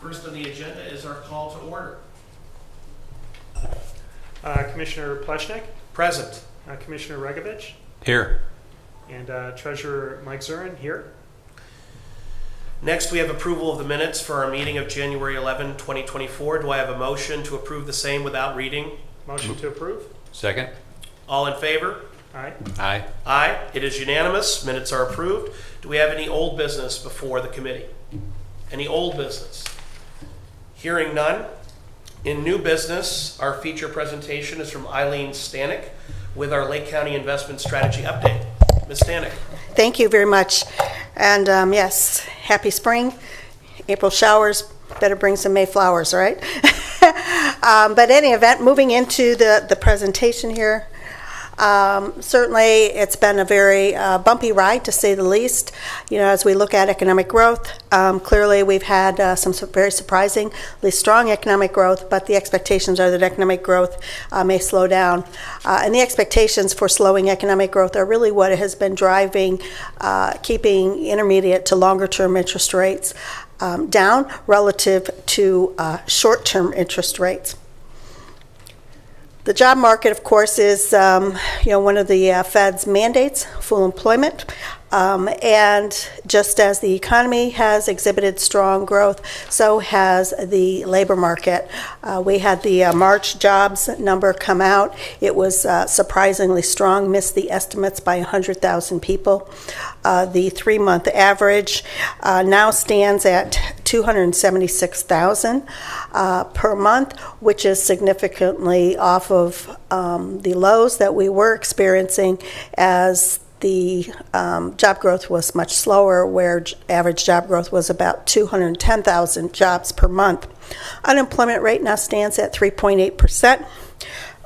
First on the agenda is our call to order. Commissioner Pleshnik, Present. Commissioner Regovich, Here. and Treasurer Mike Zurin here. Next, we have approval of the minutes for our meeting of January 11, 2024. Do I have a motion to approve the same without reading? Motion to approve. Second. All in favor? Aye. Aye. Aye. It is unanimous. Minutes are approved. Do we have any old business before the committee? Any old business? Hearing none. In new business, our feature presentation is from Eileen Stanek with our Lake County Investment Strategy Update. Ms. Stanek. Thank you very much. And yes, happy spring. April showers better bring some May flowers, right? But any event, moving into the presentation here, certainly it's been a very bumpy ride, to say the least. You know, as we look at economic growth, clearly we've had some very surprisingly strong economic growth, but the expectations are that economic growth may slow down. And the expectations for slowing economic growth are really what has been driving, keeping intermediate to longer term interest rates down relative to short-term interest rates. The job market, of course, is one of the Fed's mandates, full employment. And just as the economy has exhibited strong growth, so has the labor market. We had the March jobs number come out. It was surprisingly strong, missed the estimates by 100,000 people. The 3-month average now stands at 276,000 per month, which is significantly off of the lows that we were experiencing as the job growth was much slower, where average job growth was about 210,000 jobs per month. Unemployment rate now stands at 3.8%.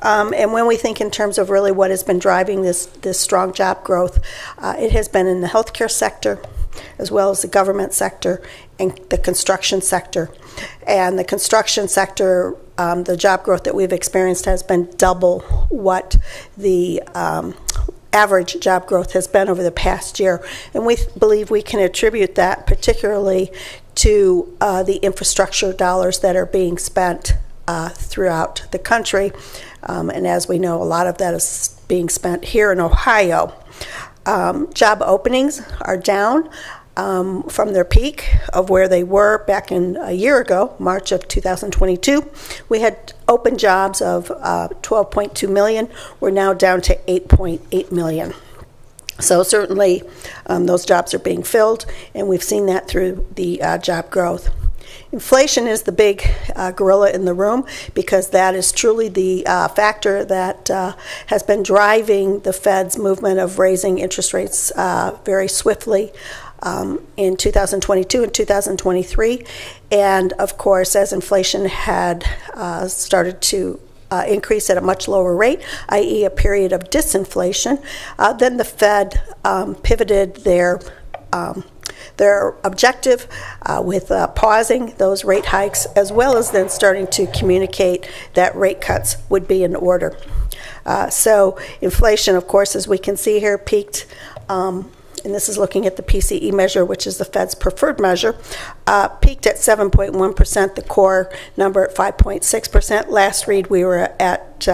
And when we think in terms of really what has been driving this strong job growth, it has been in the healthcare sector, as well as the government sector and the construction sector. And the construction sector, the job growth that we've experienced has been double what the average job growth has been over the past year. And we believe we can attribute that particularly to the infrastructure dollars that are being spent throughout the country. And as we know, a lot of that is being spent here in Ohio. Job openings are down from their peak of where they were back in a year ago, March of 2022. We had open jobs of 12.2 million. We're now down to 8.8 million. So certainly those jobs are being filled, and we've seen that through the job growth. Inflation is the big gorilla in the room, because that is truly the factor that has been driving the Fed's movement of raising interest rates very swiftly in 2022 and 2023. And of course, as inflation had started to increase at a much lower rate, i.e. a period of disinflation, then the Fed pivoted their objective with pausing those rate hikes, as well as then starting to communicate that rate cuts would be in order. So inflation, of course, as we can see here, peaked, and this is looking at the PCE measure, which is the Fed's preferred measure, peaked at 7.1%, the core number at 5.6%. Last read, we were at,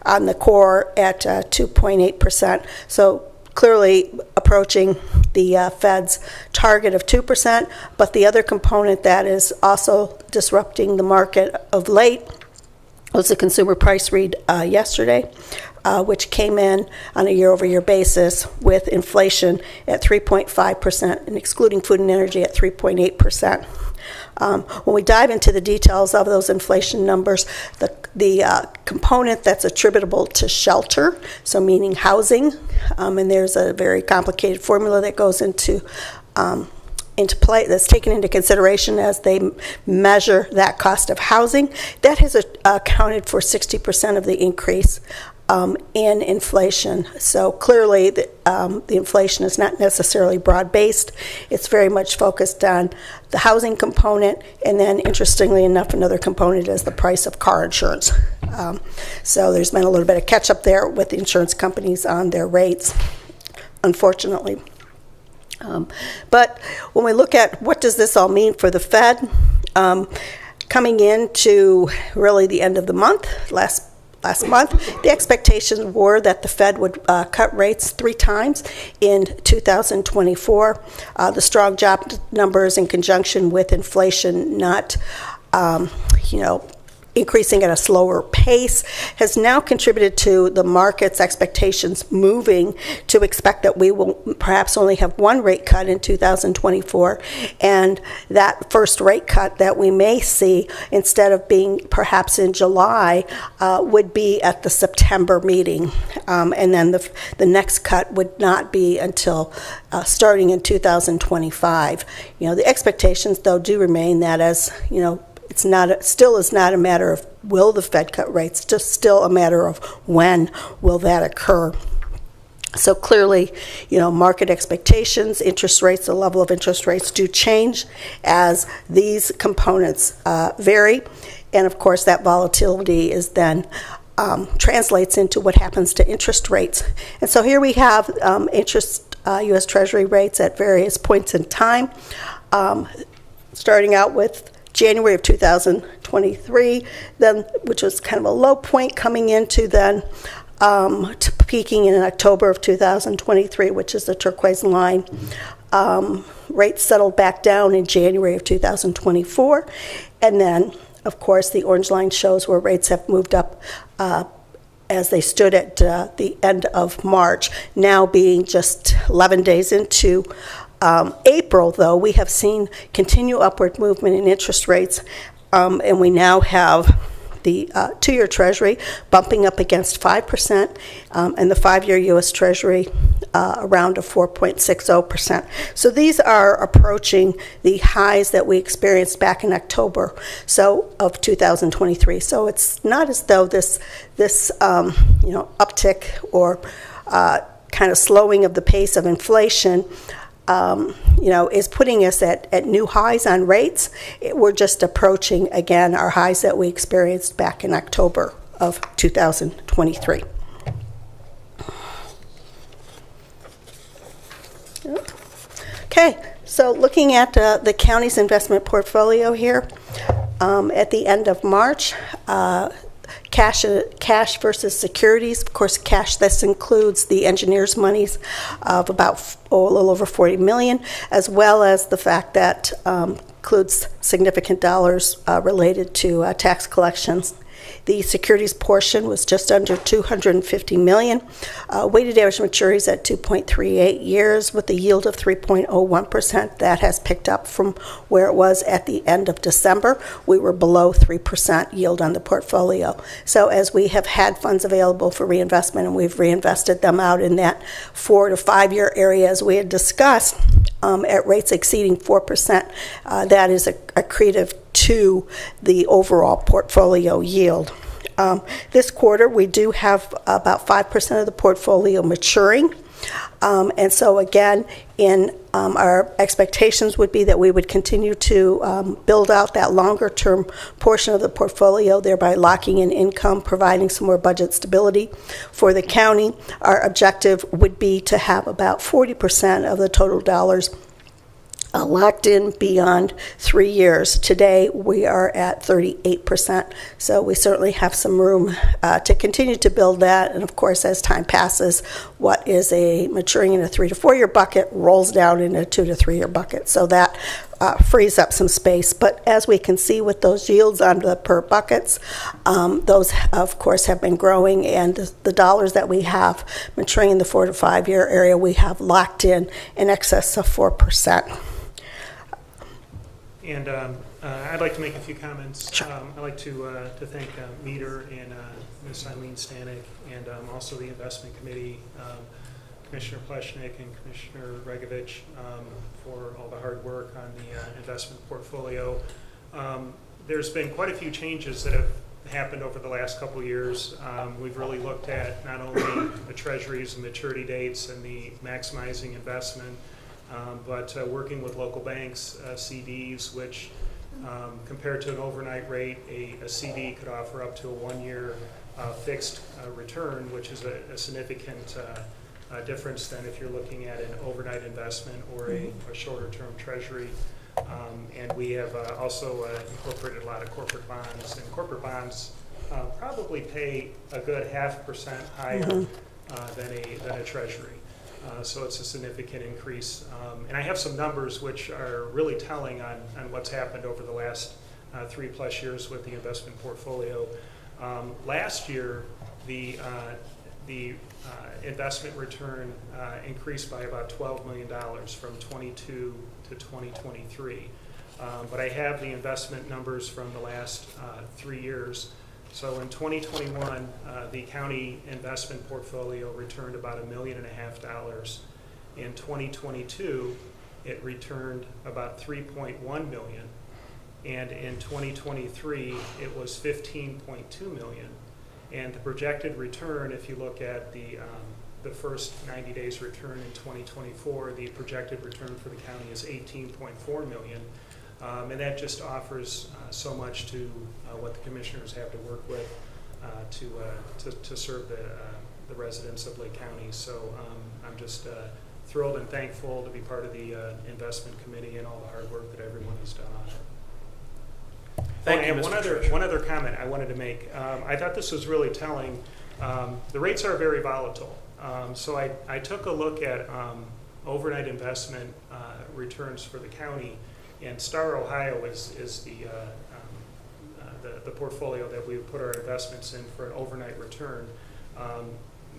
on the core at 2.8%. So clearly approaching the Fed's target of 2%, but the other component that is also disrupting the market of late was the consumer price read yesterday, which came in on a year-over-year basis with inflation at 3.5% and excluding food and energy at 3.8%. When we dive into the details of those inflation numbers, the component that's attributable to shelter, so meaning housing, and there's a very complicated formula that goes into play that's taken into consideration as they measure that cost of housing. That has accounted for 60% of the increase in inflation. So clearly the inflation is not necessarily broad-based. It's very much focused on the housing component, and then interestingly enough, another component is the price of car insurance. So there's been a little bit of catch-up there with the insurance companies on their rates, unfortunately. But when we look at what does this all mean for the Fed, Coming into really the end of the month, last month, the expectations were that the Fed would cut rates 3 times in 2024. The strong job numbers in conjunction with inflation not, increasing at a slower pace has now contributed to the market's expectations moving to expect that we will perhaps only have 1 rate cut in 2024, and that first rate cut that we may see, instead of being perhaps in July, would be at the September meeting, and then the next cut would not be until starting in 2025. The expectations, though, do remain that, as still is not a matter of will the Fed cut rates, just still a matter of when will that occur. So clearly, market expectations, interest rates, the level of interest rates do change as these components vary. And of course, that volatility is then translates into what happens to interest rates. And so here we have U.S. Treasury rates at various points in time, starting out with January of 2023, then, which was kind of a low point, coming into then peaking in October of 2023, which is the turquoise line. Rates settled back down in January of 2024, and then, of course, the orange line shows where rates have moved up as they stood at the end of March, now being just 11 days into April, though, we have seen continued upward movement in interest rates, and we now have the 2-year Treasury bumping up against 5%, and the 5-year U.S. Treasury around a 4.60%. So these are approaching the highs that we experienced back in October of 2023. So it's not as though this uptick or kind of slowing of the pace of inflation is putting us at new highs on rates. We're just approaching, again, our highs that we experienced back in October of 2023. Okay, so looking at the county's investment portfolio here, at the end of March, cash versus securities. Of course, cash, this includes the engineers' monies of about a little over $40 million, as well as the fact that includes significant dollars related to tax collections. The securities portion was just under $250 million. Weighted average maturities at 2.38 years with a yield of 3.01%. That has picked up from where it was at the end of December. We were below 3% yield on the portfolio. So as we have had funds available for reinvestment, and we've reinvested them out in that 4 to 5 year area, as we had discussed, at rates exceeding 4%, that is accretive to the overall portfolio yield. This quarter, we do have about 5% of the portfolio maturing. And so again, our expectations would be that we would continue to build out that longer term portion of the portfolio, thereby locking in income, providing some more budget stability for the county. Our objective would be to have about 40% of the total dollars locked in beyond 3 years. Today, we are at 38%, so we certainly have some room to continue to build that. And of course, as time passes, what is maturing in a 3 to 4 year bucket rolls down in a 2 to 3 year bucket. So that frees up some space. But as we can see with those yields on the per buckets, those, of course, have been growing, and the dollars that we have maturing in the 4 to 5 year area, we have locked in excess of 4%. And I'd like to make a few comments. Sure. I'd like to thank Meter and Ms. Eileen Stanek, and also the investment committee, Commissioner Pleshnik and Commissioner Regovich, for all the hard work on the investment portfolio. There's been quite a few changes that have happened over the last couple of years. We've really looked at not only the treasuries and maturity dates and the maximizing investment, but working with local banks, CDs, which compared to an overnight rate, a CD could offer up to a 1 year fixed return, which is a significant difference than if you're looking at an overnight investment or a shorter term treasury. And we have also incorporated a lot of corporate bonds. And corporate bonds probably pay a good 0.5% higher than a treasury. So it's a significant increase. And I have some numbers which are really telling on what's happened over the last 3+ years with the investment portfolio. Last year, the investment return increased by about $12 million from 22 to 2023. But I have the investment numbers from the last 3 years. So in 2021, the county investment portfolio returned about $1.5 million. In 2022, it returned about $3.1 million. And in 2023, it was $15.2 million. And the projected return, if you look at the first 90 days return in 2024, the projected return for the county is $18.4 million. And that just offers so much to what the commissioners have to work with to serve the residents of Lake County. So I'm just thrilled and thankful to be part of the investment committee and all the hard work that everyone has done on it. Thank you, and Mr. one other comment I wanted to make. I thought this was really telling. The rates are very volatile. So I took a look at overnight investment returns for the county, and Star Ohio is the portfolio that we put our investments in for an overnight return.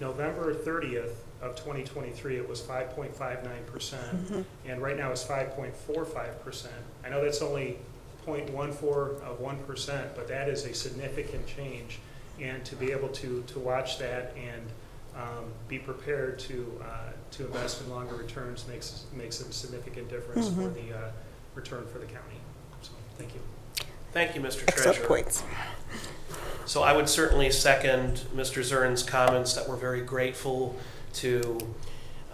November 30th of 2023, it was 5.59%, and right now it's 5.45%. I know that's only 0.14 of 1%, but that is a significant change. And to be able to watch that and be prepared to invest in longer returns makes a significant difference for the return for the county. So thank you. Thank you, Mr. Excellent Treasurer. points. So I would certainly second Mr. Zern's comments that we're very grateful to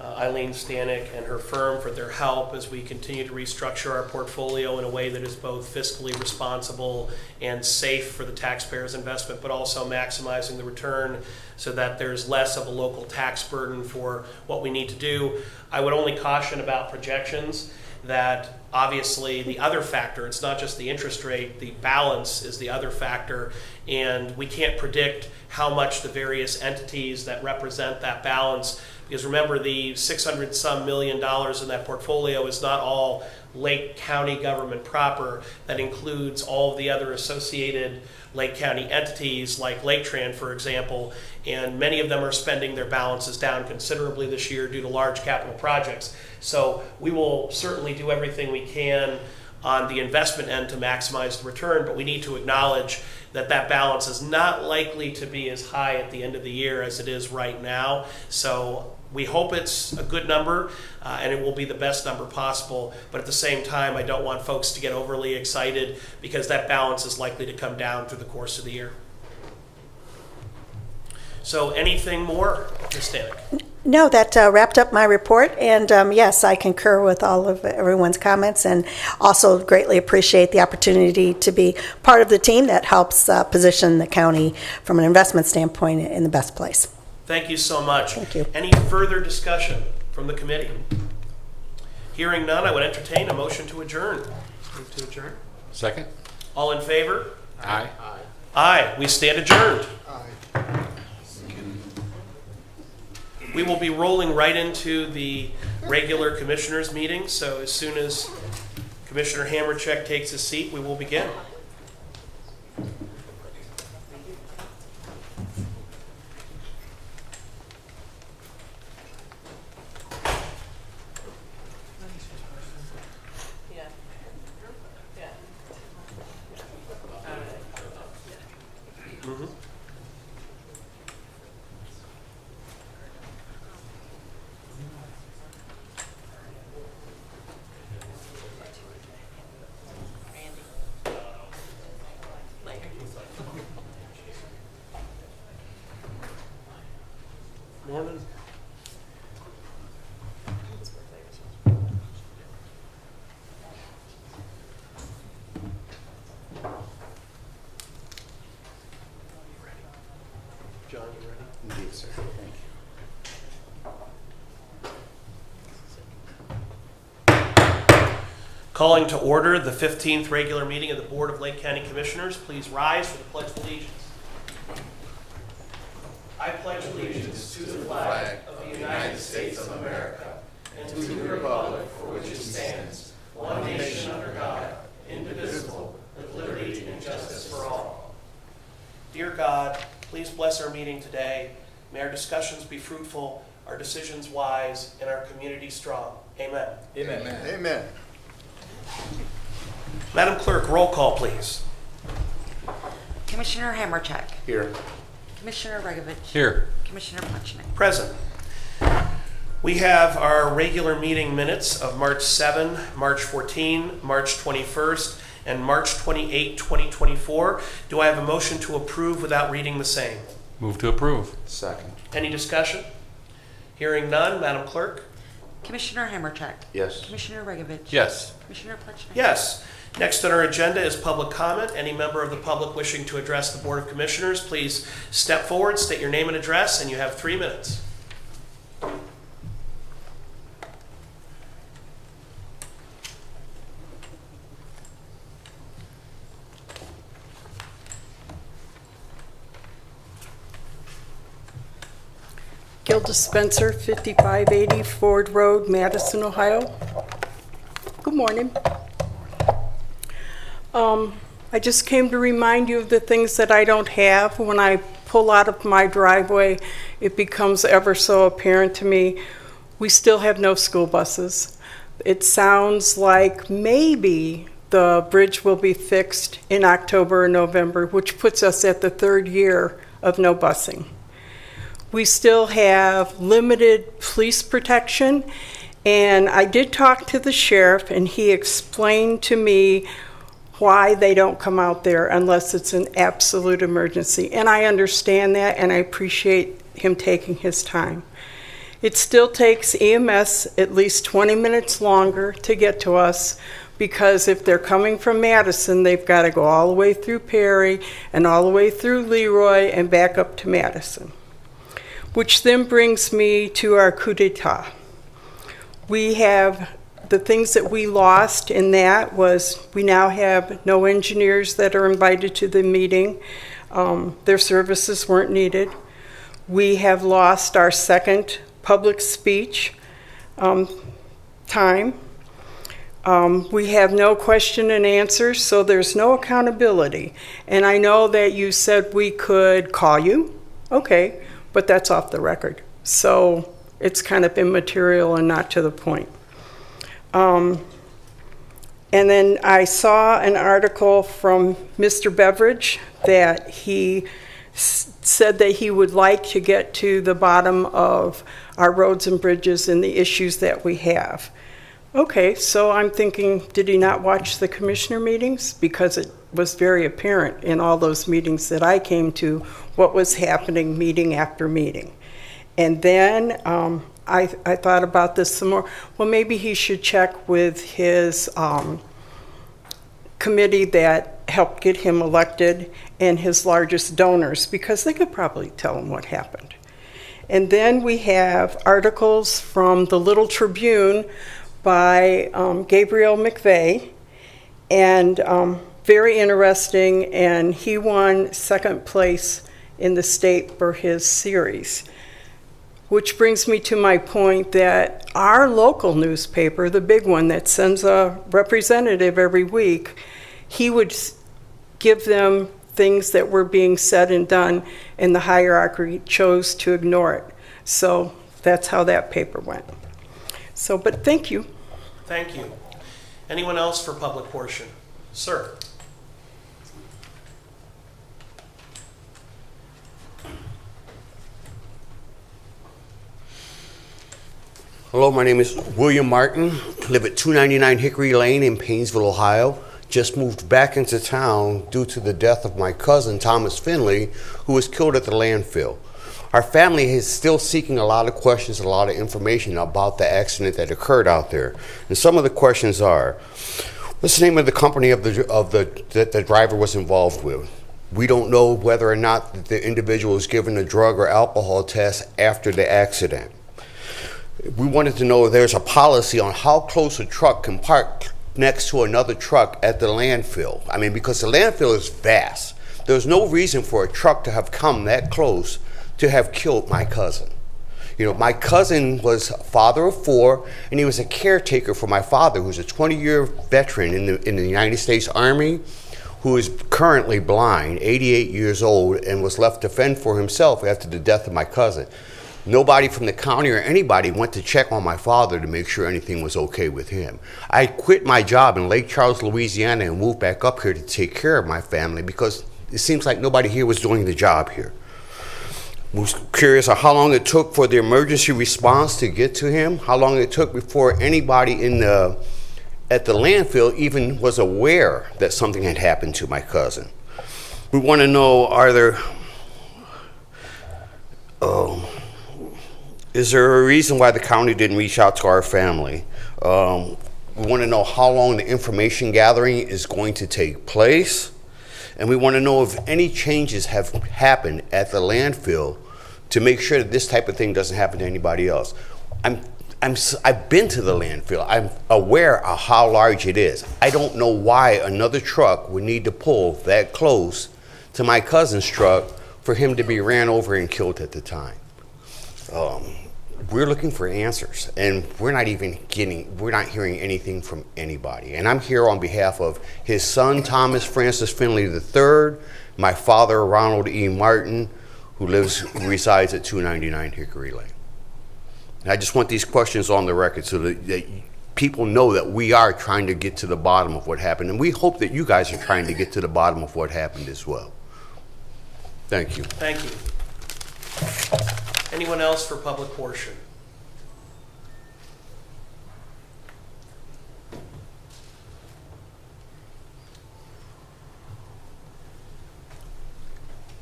Eileen Stanek and her firm for their help as we continue to restructure our portfolio in a way that is both fiscally responsible and safe for the taxpayer's investment, but also maximizing the return so that there's less of a local tax burden for what we need to do. I would only caution about projections that obviously the other factor, it's not just the interest rate, the balance is the other factor, and we can't predict how much the various entities that represent that balance, because remember the $600-some million in that portfolio is not all Lake County government proper. That includes all of the other associated Lake County entities like Lake Tran, for example, and many of them are spending their balances down considerably this year due to large capital projects. So we will certainly do everything we can on the investment end to maximize the return, but we need to acknowledge that that balance is not likely to be as high at the end of the year as it is right now. So we hope it's a good number and it will be the best number possible, but at the same time I don't want folks to get overly excited because that balance is likely to come down through the course of the year. So anything more, Ms. Stanek? No, that wrapped up my report, and yes, I concur with all of everyone's comments, and also greatly appreciate the opportunity to be part of the team that helps position the county from an investment standpoint in the best place. Thank you so much. Thank you. Any further discussion from the committee? Hearing none, I would entertain a motion to adjourn. Move to adjourn. Second? All in favor? Aye. Aye. We stand adjourned. We will be rolling right into the regular commissioners meeting, so as soon as Commissioner Hamercheck takes his seat, we will begin. Morning. John, you ready? Indeed, sir. Thank you. Calling to order the 15th regular meeting of the Board of Lake County Commissioners. Please rise for the Pledge of Allegiance. I pledge allegiance to the flag of the United States of America and to the republic for which it stands, one nation under God, indivisible, with liberty and justice for all. Dear God, please bless our meeting today. May our discussions be fruitful, our decisions wise, and our community strong. Amen. Amen. Amen. Madam Clerk, roll call, please. Commissioner Hammercheck. Here. Commissioner Regovich. Here. Commissioner Plechnik. Present. We have our regular meeting minutes of March 7, March 14, March 21st, and March 28, 2024. Do I have a motion to approve without reading the same? Move to approve. Second. Any discussion? Hearing none, Madam Clerk? Commissioner Hammercheck. Yes. Commissioner Regovich. Yes. Commissioner Plechnik. Yes. Next on our agenda is public comment. Any member of the public wishing to address the Board of Commissioners, please step forward, state your name and address, and you have 3 minutes. Gilda Spencer, 5580 Ford Road, Madison, Ohio. Good morning. I just came to remind you of the things that I don't have. When I pull out of my driveway, it becomes ever so apparent to me we still have no school buses. It sounds like maybe the bridge will be fixed in October or November, which puts us at the 3rd year of no busing. We still have limited police protection, and I did talk to the sheriff, and he explained to me why they don't come out there unless it's an absolute emergency. And I understand that, and I appreciate him taking his time. It still takes EMS at least 20 minutes longer to get to us, because if they're coming from Madison, they've got to go all the way through Perry and all the way through Leroy and back up to Madison. Which then brings me to our coup d'etat. We have the things that we lost in that was we now have no engineers that are invited to the meeting. Their services weren't needed. We have lost our second public speech time. We have no question and answer, so there's no accountability. And I know that you said we could call you. Okay. But that's off the record. So it's kind of immaterial and not to the point. And then I saw an article from Mr. Beveridge that he said that he would like to get to the bottom of our roads and bridges and the issues that we have. Okay, so I'm thinking, did he not watch the commissioner meetings? Because it was very apparent in all those meetings that I came to what was happening meeting after meeting. And then I thought about this some more. Well, maybe he should check with his committee that helped get him elected and his largest donors, because they could probably tell him what happened. And then we have articles from the Little Tribune by Gabriel McVeigh, and very interesting, and he won 2nd place in the state for his series. Which brings me to my point that our local newspaper, the big one that sends a representative every week, he would give them things that were being said and done, and the hierarchy chose to ignore it. So that's how that paper went. So, but thank you. Thank you. Anyone else for public portion? Sir. Hello, my name is William Martin. Live at 299 Hickory Lane in Painesville, Ohio. Just moved back into town due to the death of my cousin, Thomas Finley, who was killed at the landfill. Our family is still seeking a lot of questions, a lot of information about the accident that occurred out there. And some of the questions are, what's the name of the company that the driver was involved with? We don't know whether or not the individual was given a drug or alcohol test after the accident. We wanted to know if there's a policy on how close a truck can park next to another truck at the landfill. I mean, because the landfill is vast. There's no reason for a truck to have come that close to have killed my cousin. You know, my cousin was a father of 4, and he was a caretaker for my father, who's a 20-year veteran in the United States Army, who is currently blind, 88 years old, and was left to fend for himself after the death of my cousin. Nobody from the county or anybody went to check on my father to make sure anything was okay with him. I quit my job in Lake Charles, Louisiana, and moved back up here to take care of my family because it seems like nobody here was doing the job here. I was curious of how long it took for the emergency response to get to him, how long it took before anybody at the landfill even was aware that something had happened to my cousin. We want to know, is there a reason why the county didn't reach out to our family? We want to know how long the information gathering is going to take place. And we want to know if any changes have happened at the landfill to make sure that this type of thing doesn't happen to anybody else. I've been to the landfill. I'm aware of how large it is. I don't know why another truck would need to pull that close to my cousin's truck for him to be ran over and killed at the time. We're looking for answers, and we're not hearing anything from anybody. And I'm here on behalf of his son, Thomas Francis Finley III, my father, Ronald E. Martin, who resides at 299 Hickory Lane. And I just want these questions on the record so that people know that we are trying to get to the bottom of what happened, and we hope that you guys are trying to get to the bottom of what happened as well. Thank you. Thank you. Anyone else for public portion?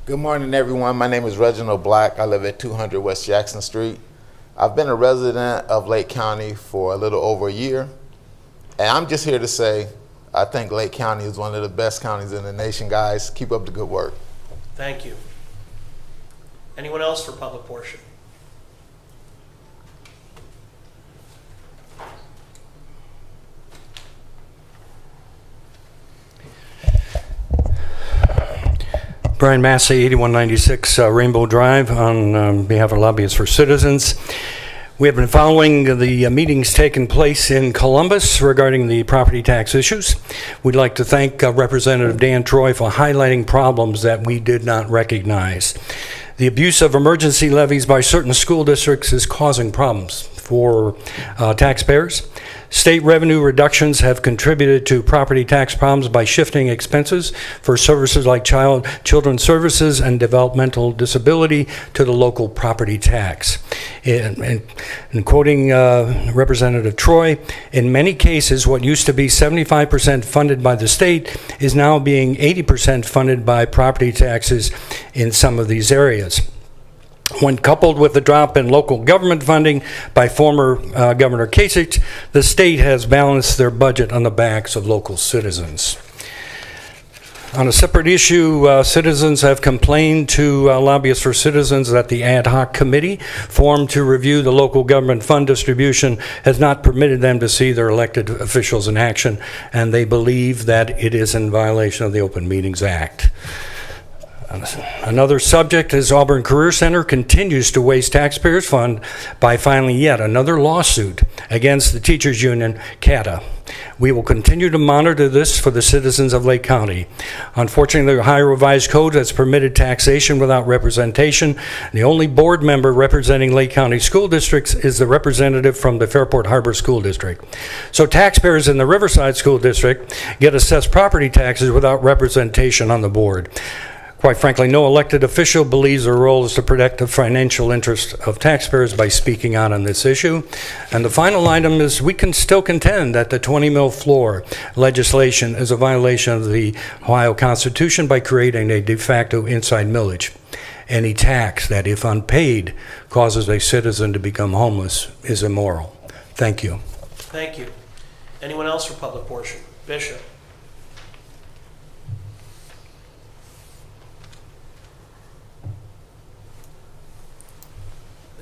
Good morning, everyone. My name is Reginald Black. I live at 200 West Jackson Street. I've been a resident of Lake County for a little over a year, and I'm just here to say I think Lake County is one of the best counties in the nation, guys. Keep up the good work. Thank you. Anyone else for public portion? Brian Massey, 8196 Rainbow Drive, on behalf of Lobbyists for Citizens. We have been following the meetings taking place in Columbus regarding the property tax issues. We'd like to thank Representative Dan Troy for highlighting problems that we did not recognize. The abuse of emergency levies by certain school districts is causing problems for taxpayers. State revenue reductions have contributed to property tax problems by shifting expenses for services like children's services and developmental disability to the local property tax. And quoting Representative Troy, in many cases, what used to be 75% funded by the state is now being 80% funded by property taxes in some of these areas. When coupled with the drop in local government funding by former Governor Kasich, the state has balanced their budget on the backs of local citizens. On a separate issue, citizens have complained to Lobbyists for Citizens that the ad hoc committee formed to review the local government fund distribution has not permitted them to see their elected officials in action, and they believe that it is in violation of the Open Meetings Act. Another subject is Auburn Career Center continues to waste taxpayers' funds by filing yet another lawsuit against the teachers union, CATA. We will continue to monitor this for the citizens of Lake County. Unfortunately, the Ohio Revised Code has permitted taxation without representation. The only board member representing Lake County school districts is the representative from the Fairport Harbor School District. So taxpayers in the Riverside School District get assessed property taxes without representation on the board. Quite frankly, no elected official believes their role is to protect the financial interest of taxpayers by speaking out on this issue. And the final item is we can still contend that the 20 mil floor legislation is a violation of the Ohio Constitution by creating a de facto inside millage. Any tax that, if unpaid, causes a citizen to become homeless is immoral. Thank you. Thank you. Anyone else for public portion? Bishop.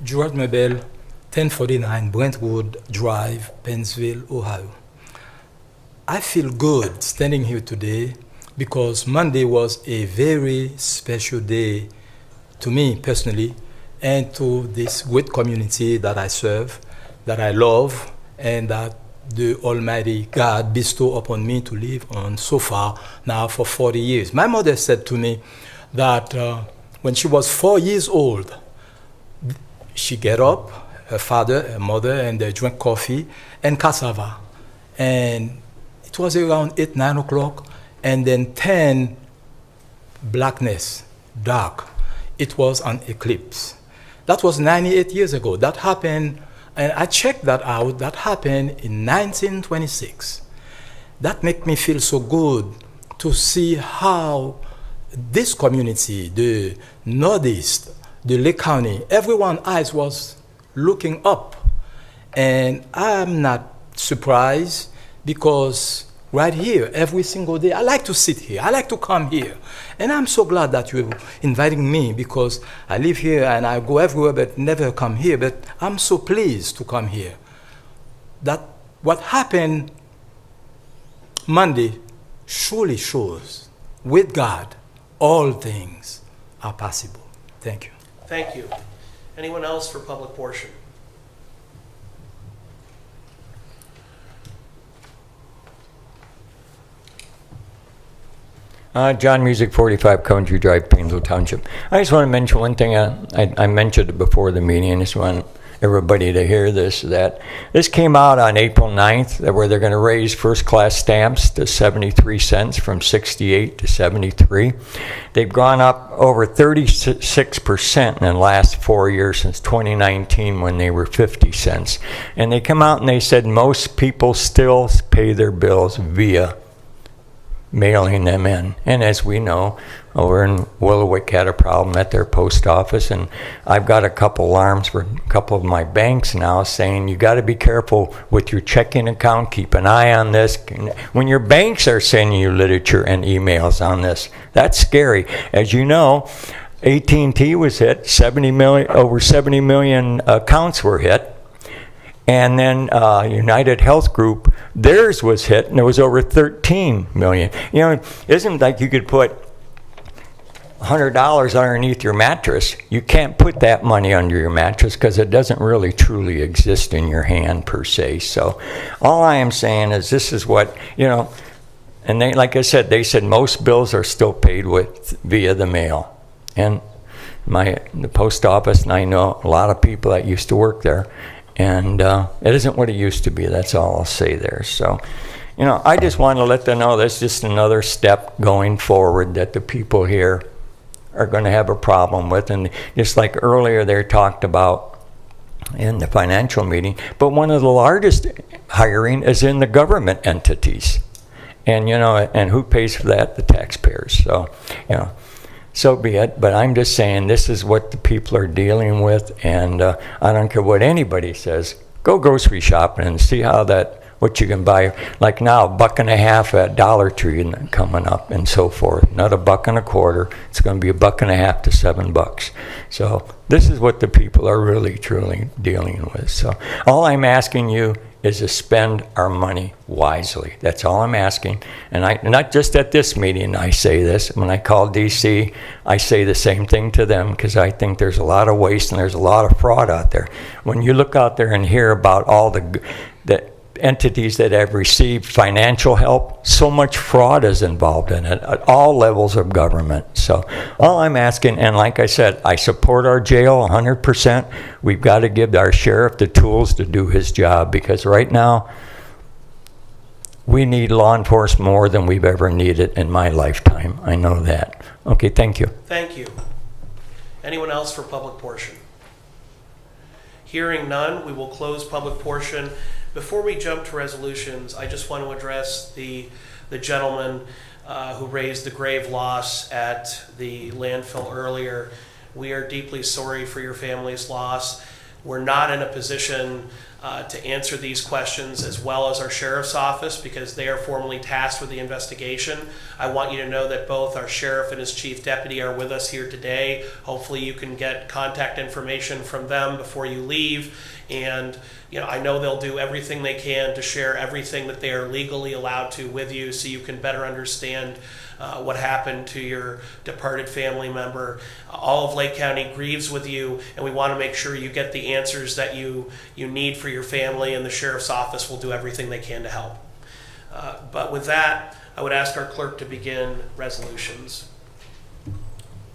George Mabel, 1049 Brentwood Drive, Pennsville, Ohio. I feel good standing here today because Monday was a very special day to me personally and to this great community that I serve, that I love, and that the Almighty God bestowed upon me to live on so far now for 40 years. My mother said to me that when she was 4 years old, she get up, her father, her mother, and they drank coffee and cassava. And it was around 8, 9 o'clock, and then 10, blackness, dark. It was an eclipse. That was 98 years ago. That happened, and I checked that out. That happened in 1926. That made me feel so good to see how this community, the Northeast, the Lake County, everyone's eyes was looking up. And I'm not surprised because right here, every single day, I like to sit here. I like to come here. And I'm so glad that you're inviting me because I live here and I go everywhere but never come here. But I'm so pleased to come here. That what happened Monday surely shows with God, all things are possible. Thank you. Thank you. Anyone else for public portion? John Music, 45 Country Drive, Painesville Township. I just want to mention one thing. I mentioned it before the meeting. I just want everybody to hear this, that this came out on April 9th, where they're going to raise first-class stamps to 73 cents from 68 to 73. They've gone up over 36% in the last 4 years since 2019 when they were 50 cents. And they come out and they said most people still pay their bills via mailing them in. And as we know, over in Willowick had a problem at their post office, and I've got a couple alarms for a couple of my banks now saying you got to be careful with your checking account, keep an eye on this. When your banks are sending you literature and emails on this, that's scary. As you know, AT&T was hit, 70 million, over 70 million accounts were hit. And then United Health Group, theirs was hit, and it was over 13 million. You know, it isn't like you could put $100 underneath your mattress. You can't put that money under your mattress because it doesn't really truly exist in your hand per se. So all I am saying is this is what, you know, and they, like I said, they said most bills are still paid with via the mail. And the post office, and I know a lot of people that used to work there, and it isn't what it used to be. That's all I'll say there. So, you know, I just want to let them know that's just another step going forward that the people here are going to have a problem with. And just like earlier they talked about in the financial meeting, but one of the largest hiring is in the government entities. And, you know, and who pays for that? The taxpayers. So, you know, so be it, but I'm just saying this is what the people are dealing with, and I don't care what anybody says. Go grocery shopping and see how what you can buy. Like now, $1.50 at Dollar Tree and coming up, and so forth. Not $1.25. It's going to be $1.50 to $7. So this is what the people are really truly dealing with. So all I'm asking you is to spend our money wisely. That's all I'm asking. And not just at this meeting I say this. When I call DC, I say the same thing to them because I think there's a lot of waste and there's a lot of fraud out there. When you look out there and hear about all the entities that have received financial help, so much fraud is involved in it at all levels of government. So all I'm asking, and like I said, I support our jail 100%. We've got to give our sheriff the tools to do his job because right now we need law enforcement more than we've ever needed in my lifetime. I know that. Okay, thank you. Thank you. Anyone else for public portion? Hearing none, we will close public portion. Before we jump to resolutions, I just want to address the gentleman who raised the grave loss at the landfill earlier. We are deeply sorry for your family's loss. We're not in a position to answer these questions, as well as our sheriff's office, because they are formally tasked with the investigation. I want you to know that both our sheriff and his chief deputy are with us here today. Hopefully you can get contact information from them before you leave. And I know they'll do everything they can to share everything that they are legally allowed to with you, so you can better understand what happened to your departed family member. All of Lake County grieves with you, and we want to make sure you get the answers that you need for your family, and the sheriff's office will do everything they can to help. But with that, I would ask our clerk to begin resolutions.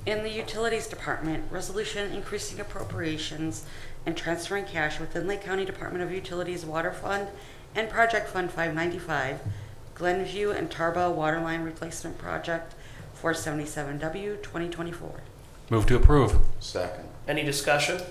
In the Utilities Department, resolution increasing appropriations and transferring cash within Lake County Department of Utilities Water Fund and Project Fund 595, Glenview and Tarbell Waterline Replacement Project 477W 2024. Move to approve. Second. Any discussion?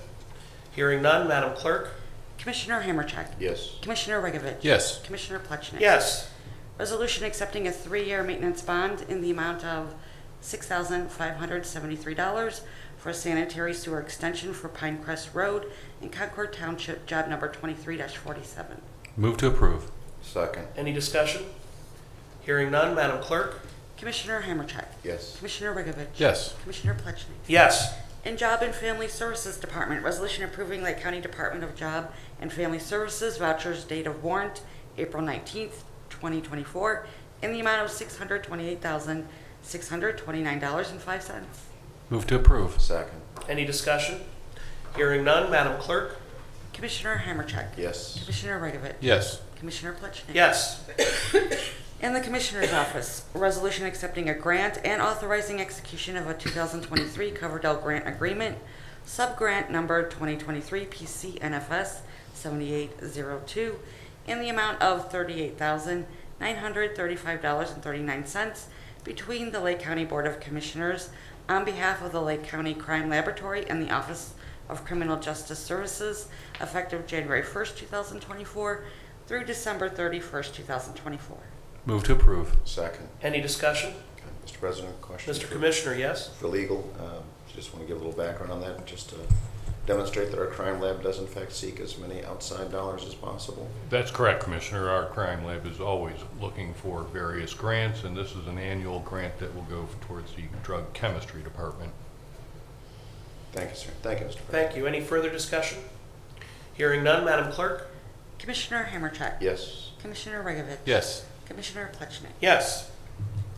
Hearing none, Madam Clerk? Commissioner Hammercheck. Yes. Commissioner Regovich. Yes. Commissioner Plechnik. Yes. Resolution accepting a 3-year maintenance bond in the amount of $6,573 for a sanitary sewer extension for Pinecrest Road in Concord Township, job number 23-47. Move to approve. Second. Any discussion? Hearing none, Madam Clerk? Commissioner Hammercheck. Yes. Commissioner Regovich. Yes. Commissioner Plechnik. Yes. In Job and Family Services Department, resolution approving Lake County Department of Job and Family Services vouchers date of warrant April 19th, 2024, in the amount of $628,629.05. Move to approve. Second. Any discussion? Hearing none, Madam Clerk? Commissioner Hammercheck. Yes. Commissioner Regovich. Yes. Commissioner Plechnik. Yes. In the Commissioner's Office, resolution accepting a grant and authorizing execution of a 2023 Coverdell Grant Agreement, subgrant number 2023 PC NFS 7802, in the amount of $38,935.39 between the Lake County Board of Commissioners on behalf of the Lake County Crime Laboratory and the Office of Criminal Justice Services, effective January 1st, 2024 through December 31st, 2024. Move to approve. Second. Any discussion? Mr. President, question. Mr. Commissioner, yes? For legal, just want to give a little background on that, just to demonstrate that our crime lab does in fact seek as many outside dollars as possible. That's correct, Commissioner. Our crime lab is always looking for various grants, and this is an annual grant that will go towards the drug chemistry department. Thank you, sir. Thank you, Mr. President. Thank you. Any further discussion? Hearing none, Madam Clerk? Commissioner Hammercheck. Yes. Commissioner Regovich. Yes. Commissioner Plechnik. Yes.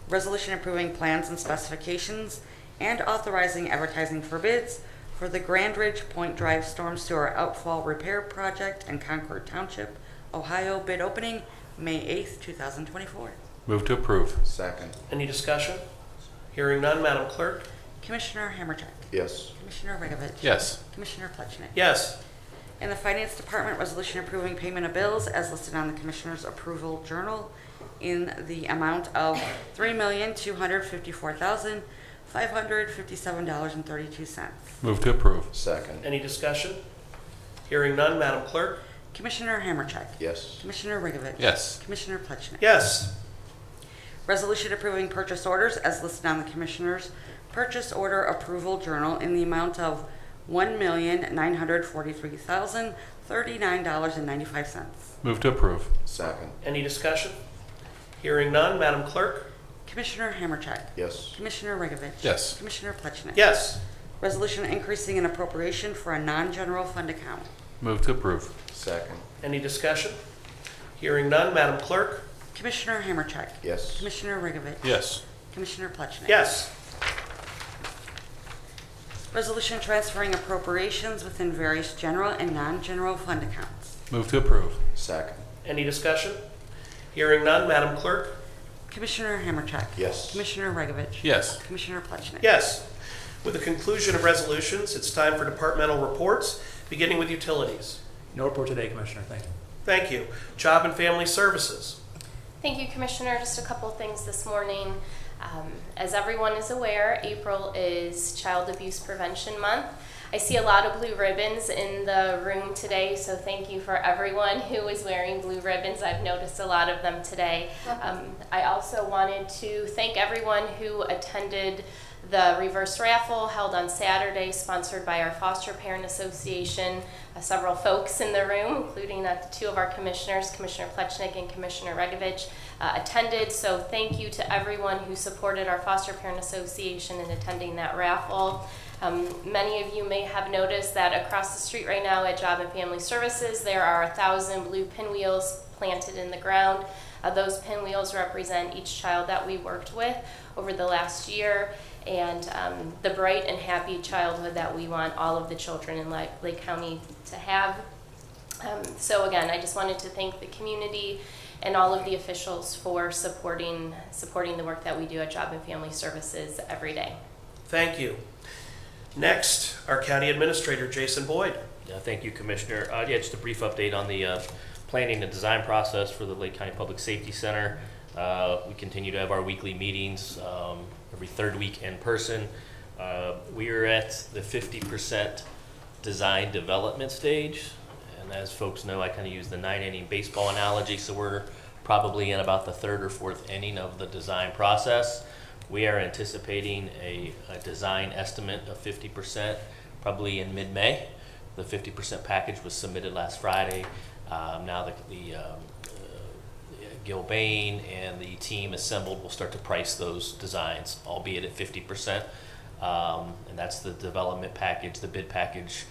Resolution approving plans and specifications and authorizing advertising for bids for the Grand Ridge Point Drive Storm Sewer Outfall Repair Project in Concord Township, Ohio. Bid opening May 8th, 2024. Move to approve. Second. Any discussion? Hearing none, Madam Clerk? Commissioner Hammercheck. Yes. Commissioner Regovich. Yes. Commissioner Plechnik. Yes. In the Finance Department, resolution approving payment of bills as listed on the Commissioner's Approval Journal in the amount of $3,254,557.32. Move to approve. Second. Any discussion? Hearing none, Madam Clerk? Commissioner Hammercheck. Yes. Commissioner Regovich. Yes. Commissioner Plechnik. Yes. Resolution approving purchase orders as listed on the Commissioner's Purchase Order Approval Journal in the amount of $1,943,039.95. Move to approve. Second. Any discussion? Hearing none, Madam Clerk? Commissioner Hammercheck. Yes. Commissioner Regovich. Yes. Commissioner Plechnik. Yes. Resolution increasing an appropriation for a non-general fund account. Move to approve. Second. Any discussion? Hearing none, Madam Clerk? Commissioner Hammercheck. Yes. Commissioner Regovich. Yes. Commissioner Plechnik. Yes. Resolution transferring appropriations within various general and non-general fund accounts. Move to approve. Second. Any discussion? Hearing none, Madam Clerk? Commissioner Hammercheck. Yes. Commissioner Regovich. Yes. Commissioner Plechnik. Yes. With the conclusion of resolutions, it's time for departmental reports, beginning with utilities. No report today, Commissioner. Thank you. Thank you. Job and Family Services. Thank you, Commissioner. Just a couple of things this morning. As everyone is aware, April is Child Abuse Prevention Month. I see a lot of blue ribbons in the room today, so thank you for everyone who is wearing blue ribbons. I've noticed a lot of them today. I also wanted to thank everyone who attended The reverse raffle held on Saturday, sponsored by our Foster Parent Association. Several folks in the room, including two of our commissioners, Commissioner Plechnik and Commissioner Regovich, attended. So thank you to everyone who supported our Foster Parent Association in attending that raffle. Many of you may have noticed that across the street right now at Job and Family Services, there are 1,000 blue pinwheels planted in the ground. Those pinwheels represent each child that we worked with over the last year, and the bright and happy childhood that we want all of the children in Lake County to have. So again, I just wanted to thank the community and all of the officials for supporting the work that we do at Job and Family Services every day. Thank you. Next, our County Administrator, Jason Boyd. Thank you, Commissioner. Just a brief update on the planning and design process for the Lake County Public Safety Center. We continue to have our weekly meetings every third week in person. We are at the 50% design development stage. And as folks know, I kind of use the 9-inning baseball analogy, so we're probably in about the third or fourth inning of the design process. We are anticipating a design estimate of 50% probably in mid-May. The 50% package was submitted last Friday. Now Gil Bain and the team assembled will start to price those designs, albeit at 50%. And that's the development package, the bid package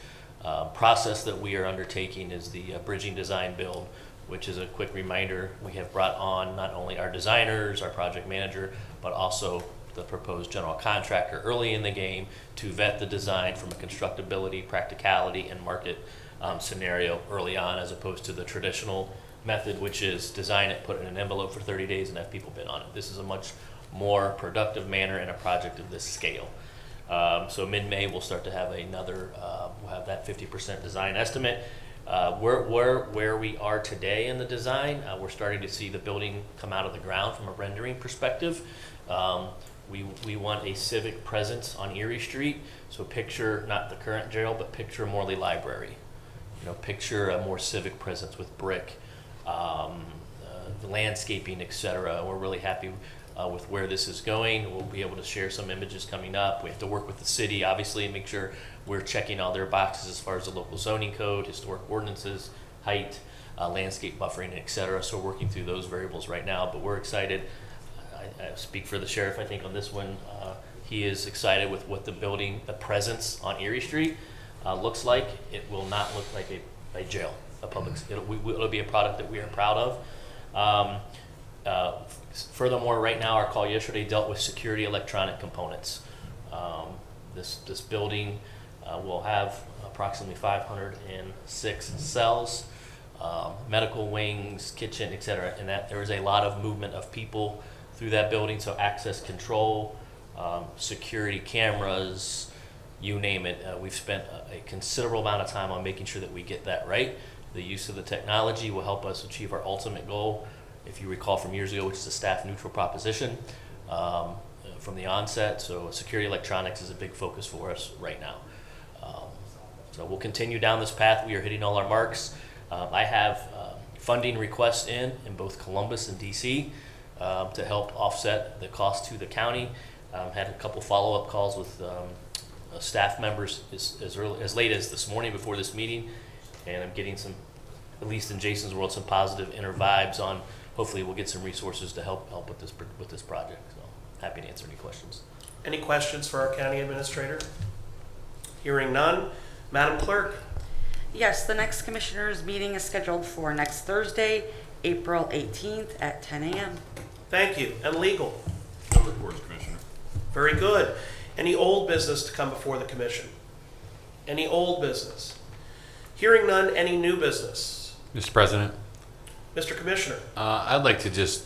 process that we are undertaking is the bridging design build, which is a quick reminder. We have brought on not only our designers, our project manager, but also the proposed general contractor early in the game to vet the design from a constructability, practicality, and market scenario early on, as opposed to the traditional method, which is design it, put it in an envelope for 30 days, and have people bid on it. This is a much more productive manner in a project of this scale. So mid-May, we'll start to have we'll have that 50% design estimate. Where we are today in the design, we're starting to see the building come out of the ground from a rendering perspective. We want a civic presence on Erie Street, so picture not the current jail, but picture Morley Library. Picture a more civic presence with brick, the landscaping, etc. We're really happy with where this is going. We'll be able to share some images coming up. We have to work with the city, obviously, and make sure we're checking all their boxes as far as the local zoning code, historic ordinances, height, landscape buffering, etc. So we're working through those variables right now, but we're excited. I speak for the sheriff, I think, on this one. He is excited with what the building, the presence on Erie Street looks like. It will not look like a jail, a public. It'll be a product that we are proud of. Furthermore, right now, our call yesterday dealt with security electronic components. This building will have approximately 506 cells, medical wings, kitchen, etc. And that there is a lot of movement of people through that building, so access control, security cameras, you name it. We've spent a considerable amount of time on making sure that we get that right. The use of the technology will help us achieve our ultimate goal, if you recall from years ago, which is a staff neutral proposition from the onset. So security electronics is a big focus for us right now. So we'll continue down this path. We are hitting all our marks. I have funding requests in both Columbus and DC to help offset the cost to the county. Had a couple follow-up calls with staff members as late as this morning before this meeting, and I'm getting some, at least in Jason's world, some positive inner vibes on. Hopefully, we'll get some resources to help with this project. So happy to answer any questions. Any questions for our county administrator? Hearing none, Madam Clerk. Yes, the next commissioners meeting is scheduled for next Thursday, April 18th at 10 a.m. Thank you. And legal. No reports, Commissioner. Very good. Any old business to come before the commission? Any old business? Hearing none, any new business? Mr. President, Mr. Commissioner. I'd like to just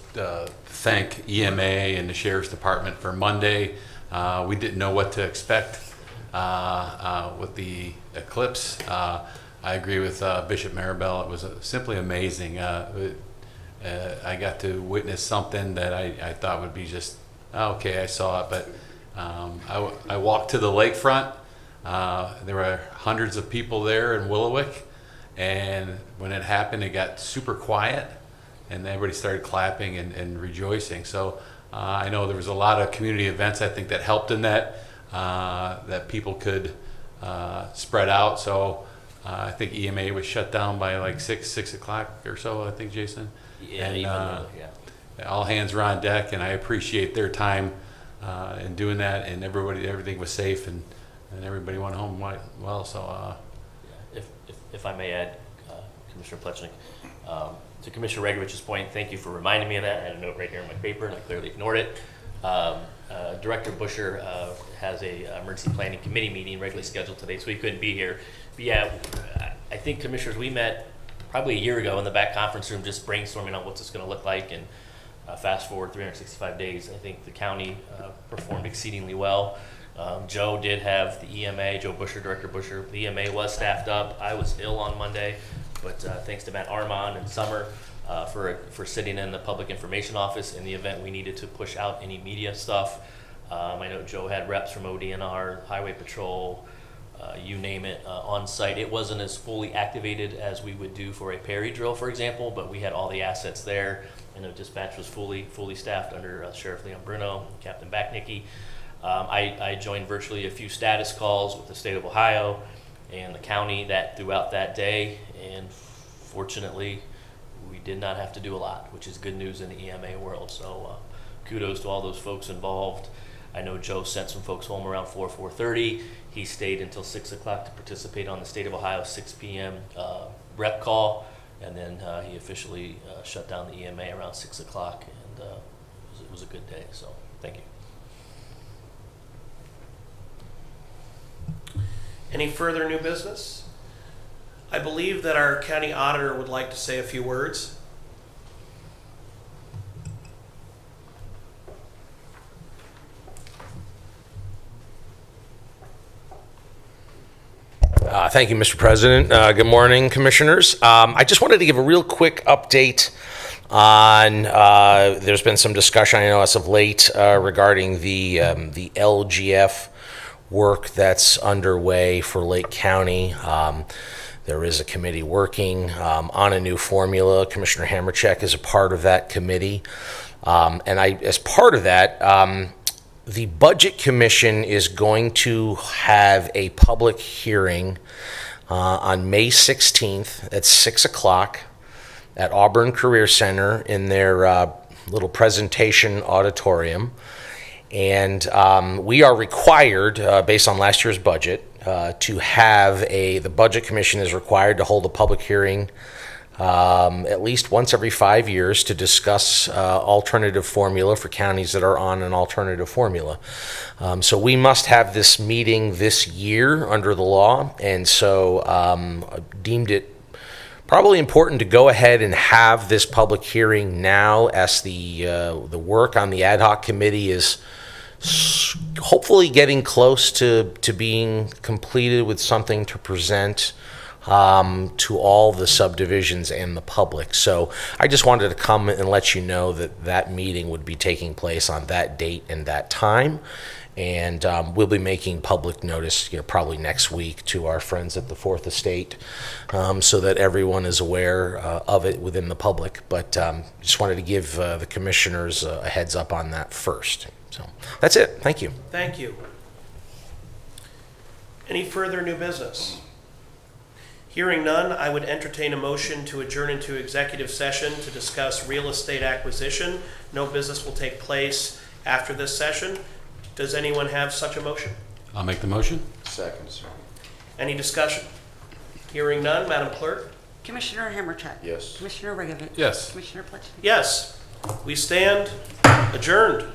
thank EMA and the Sheriff's Department for Monday. We didn't know what to expect with the eclipse. I agree with Bishop Maribel. It was simply amazing. I got to witness something that I thought would be just, okay, I saw it, but I walked to the lakefront. There were hundreds of people there in Willowick. And when it happened, it got super quiet, and everybody started clapping and rejoicing. So I know there was a lot of community events, I think, that helped in that, that people could spread out. So I think EMA was shut down by like 6 o'clock or so, I think, Jason. Yeah, And, even all hands were on deck, and I appreciate their time in doing that, and everything was safe, and everybody went home well. So, if I may add, Commissioner Plechnik, to Commissioner Regovich's point, thank you for reminding me of that. I had a note right here in my paper, and I clearly ignored it. Director Busher has a emergency planning committee meeting regularly scheduled today, so he couldn't be here. But yeah, I think, Commissioners, we met probably a year ago in the back conference room just brainstorming on what this is going to look like, and fast forward 365 days, I think the county performed exceedingly well. Joe did have the EMA, Joe Busher, Director Busher, the EMA was staffed up. I was ill on Monday, but thanks to Matt Armand and Summer for sitting in the public information office in the event we needed to push out any media stuff. I know Joe had reps from ODNR, Highway Patrol, you name it, on site. It wasn't as fully activated as we would do for a Perry drill, for example, but we had all the assets there. I know dispatch was fully staffed under Sheriff Leon Bruno, Captain Backnicky. I joined virtually a few status calls with the state of Ohio and the county throughout that day, and fortunately we did not have to do a lot, which is good news in the EMA world. So kudos to all those folks involved. I know Joe sent some folks home around 4:30. He stayed until 6 o'clock to participate on the state of Ohio 6 p.m. Rep call, and then he officially shut down the EMA around 6 o'clock, and it was a good day. So thank you. Any further new business? I believe that our county auditor would like to say a few words. Thank you, Mr. President. Good morning, Commissioners. I just wanted to give a real quick update on, there's been some discussion, I know, as of late regarding the LGF work that's underway for Lake County. There is a committee working on a new formula. Commissioner Hamercheck is a part of that committee. And as part of that, the Budget Commission is going to have a public hearing on May 16th at 6 o'clock at Auburn Career Center in their little presentation auditorium. And we are required, based on last year's budget, to have the Budget Commission is required to hold a public hearing at least once every 5 years to discuss alternative formula for counties that are on an alternative formula. So we must have this meeting this year under the law, and so deemed it probably important to go ahead and have this public hearing now, as the work on the ad hoc committee is hopefully getting close to being completed with something to present to all the subdivisions and the public. So I just wanted to come and let you know that that meeting would be taking place on that date and that time. And we'll be making public notice, probably next week to our friends at the Fourth Estate, so that everyone is aware of it within the public. But just wanted to give the commissioners a heads up on that first. So that's it. Thank you. Thank you. Any further new business? Hearing none, I would entertain a motion to adjourn into executive session to discuss real estate acquisition. No business will take place after this session. Does anyone have such a motion? I'll make the motion. Second, sir. Any discussion? Hearing none, Madam Clerk? Commissioner Hamercheck. Yes. Commissioner Regovic. Yes. Commissioner Plechnik. Yes. We stand adjourned.